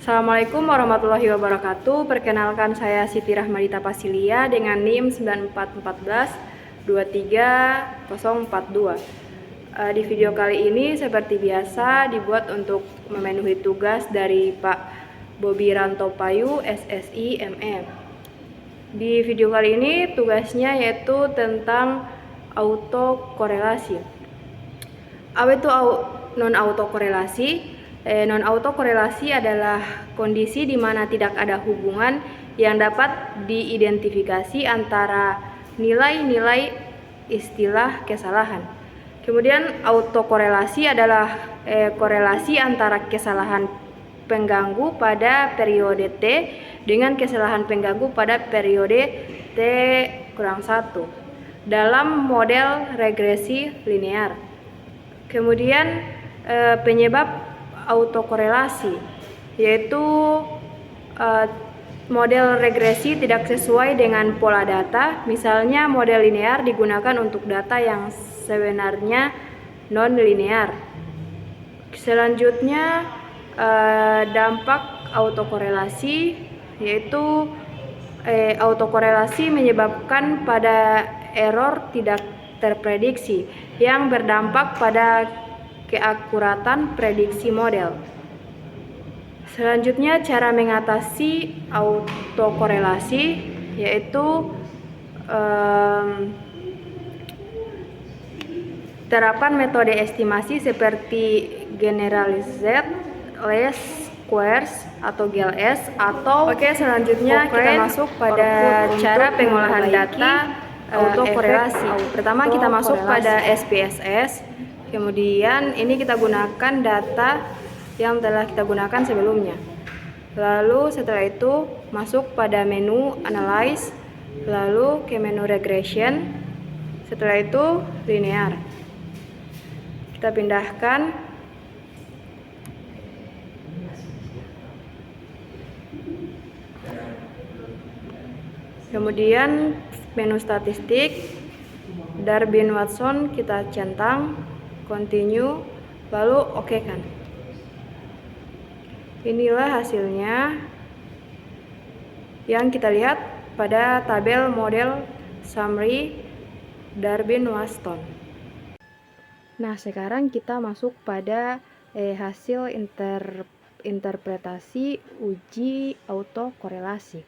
Assalamualaikum warahmatullahi wabarakatuh. Perkenalkan, saya Siti Rahmadita Pasilia dengan NIM 9414-23042. Di video kali ini seperti biasa dibuat untuk memenuhi tugas dari Pak Bobi Rantopayu, SSI MM. Di video kali ini tugasnya yaitu tentang autokorelasi. Apa itu non-autokorelasi? Non-autokorelasi adalah kondisi di mana tidak ada hubungan yang dapat diidentifikasi antara nilai-nilai istilah kesalahan. Kemudian autokorelasi adalah korelasi antara kesalahan pengganggu pada periode T dengan kesalahan pengganggu pada periode T-1 dalam model regresi linear. Kemudian penyebab autokorelasi yaitu model regresi tidak sesuai dengan pola data. Misalnya model linear digunakan untuk data yang sebenarnya non-linear. Selanjutnya dampak autokorelasi yaitu autokorelasi menyebabkan pada error tidak terprediksi yang berdampak pada keakuratan prediksi model. Selanjutnya cara mengatasi autokorelasi yaitu terapan metode estimasi seperti generalized least squares atau GLS atau selanjutnya kita masuk pada cara pengolahan data autokorelasi. Pertama kita masuk pada SPSS. Kemudian ini kita gunakan data yang telah kita gunakan sebelumnya. Lalu setelah itu masuk pada menu Analyze, lalu ke menu Regression. Setelah itu linear. Kita pindahkan. Kemudian menu statistik, Darwin-Watson kita centang, continue, lalu oke kan. Inilah hasilnya yang kita lihat pada tabel model summary Darwin-Watson. Nah, sekarang kita masuk pada hasil interpretasi uji autokorelasi.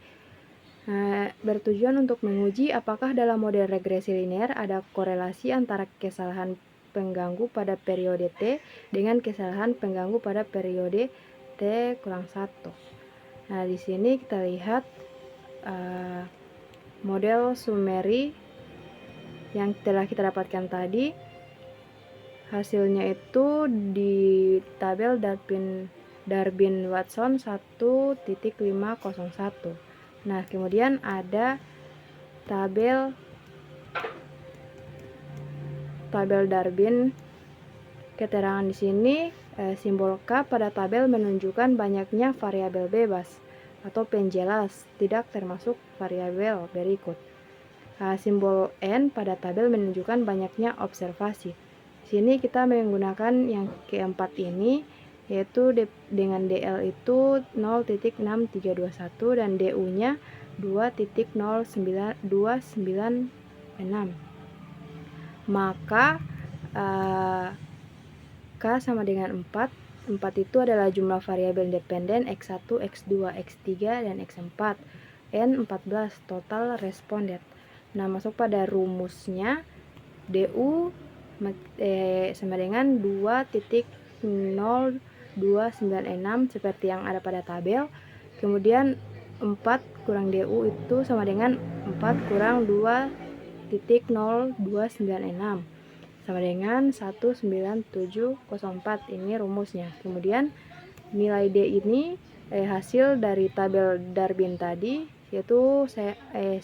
Bertujuan untuk menguji apakah dalam model regresi linear ada korelasi antara kesalahan pengganggu pada periode T dengan kesalahan pengganggu pada periode T-1. Nah, di sini kita lihat model summary yang telah kita dapatkan tadi. Hasilnya itu di tabel Darwin-Watson 1.501. Nah, kemudian ada tabel Darwin. Keterangan di sini simbol K pada tabel menunjukkan banyaknya variabel bebas atau penjelas, tidak termasuk variabel berikut. Simbol N pada tabel menunjukkan banyaknya observasi. Di sini kita menggunakan yang keempat ini, yaitu dengan DL itu 0.6321 dan DU-nya 2.0296. Maka K sama dengan 4. 4 itu adalah jumlah variabel independen X1, X2, X3, dan X4. N 14, total responded. Nah, masuk pada rumusnya, DU sama dengan 2.0296 seperti yang ada pada tabel. Kemudian 4 kurang DU itu sama dengan 4 kurang 2.0296 sama dengan 19704. Ini rumusnya. Kemudian nilai D ini hasil dari tabel Darwin tadi, yaitu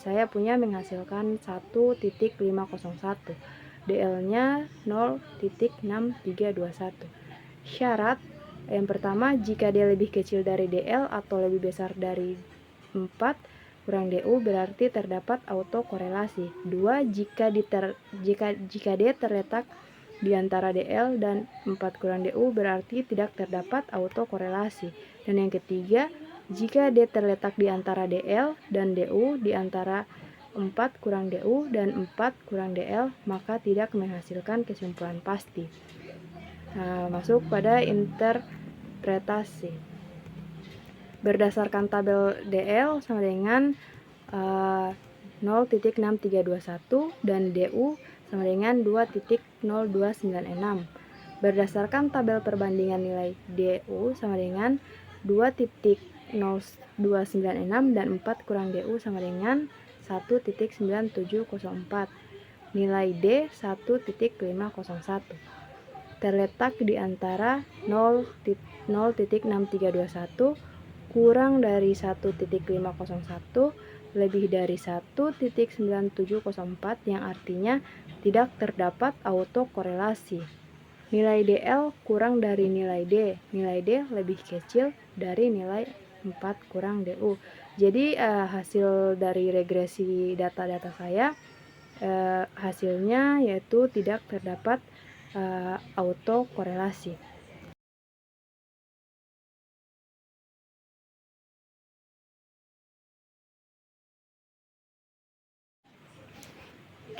saya punya menghasilkan 1.501. DL-nya 0.6321. Syarat yang pertama, jika D lebih kecil dari DL atau lebih besar dari 4 kurang DU berarti terdapat autokorelasi. 2. Jika D terletak di antara DL dan 4 kurang DU berarti tidak terdapat autokorelasi. Dan yang ketiga, jika D terletak di antara DL dan DU di antara 4 kurang DU dan 4 kurang DL, maka tidak menghasilkan kesimpulan pasti. Nah, masuk pada interpretasi. Berdasarkan tabel DL sama dengan 0.6321 dan DU sama dengan 2.0296. Berdasarkan tabel perbandingan nilai DU sama dengan 2.0296 dan 4 kurang DU sama dengan 1.9704. Nilai D 1.501. Terletak di antara 0.6321 kurang dari 1.501 lebih dari 1.9704 yang artinya tidak terdapat autokorelasi. Nilai DL kurang dari nilai D. Nilai D lebih kecil dari nilai 4 kurang DU. Jadi hasil dari regresi data-data saya hasilnya yaitu tidak terdapat autokorelasi.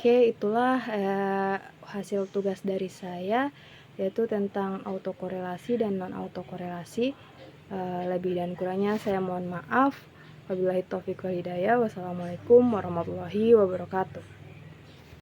Oke, itulah hasil tugas dari saya, yaitu tentang autokorelasi dan non-autokorelasi. Lebih dan kurangnya saya mohon maaf. Wabillahi taufiq wal hidayah. Wassalamualaikum warahmatullahi wabarakatuh.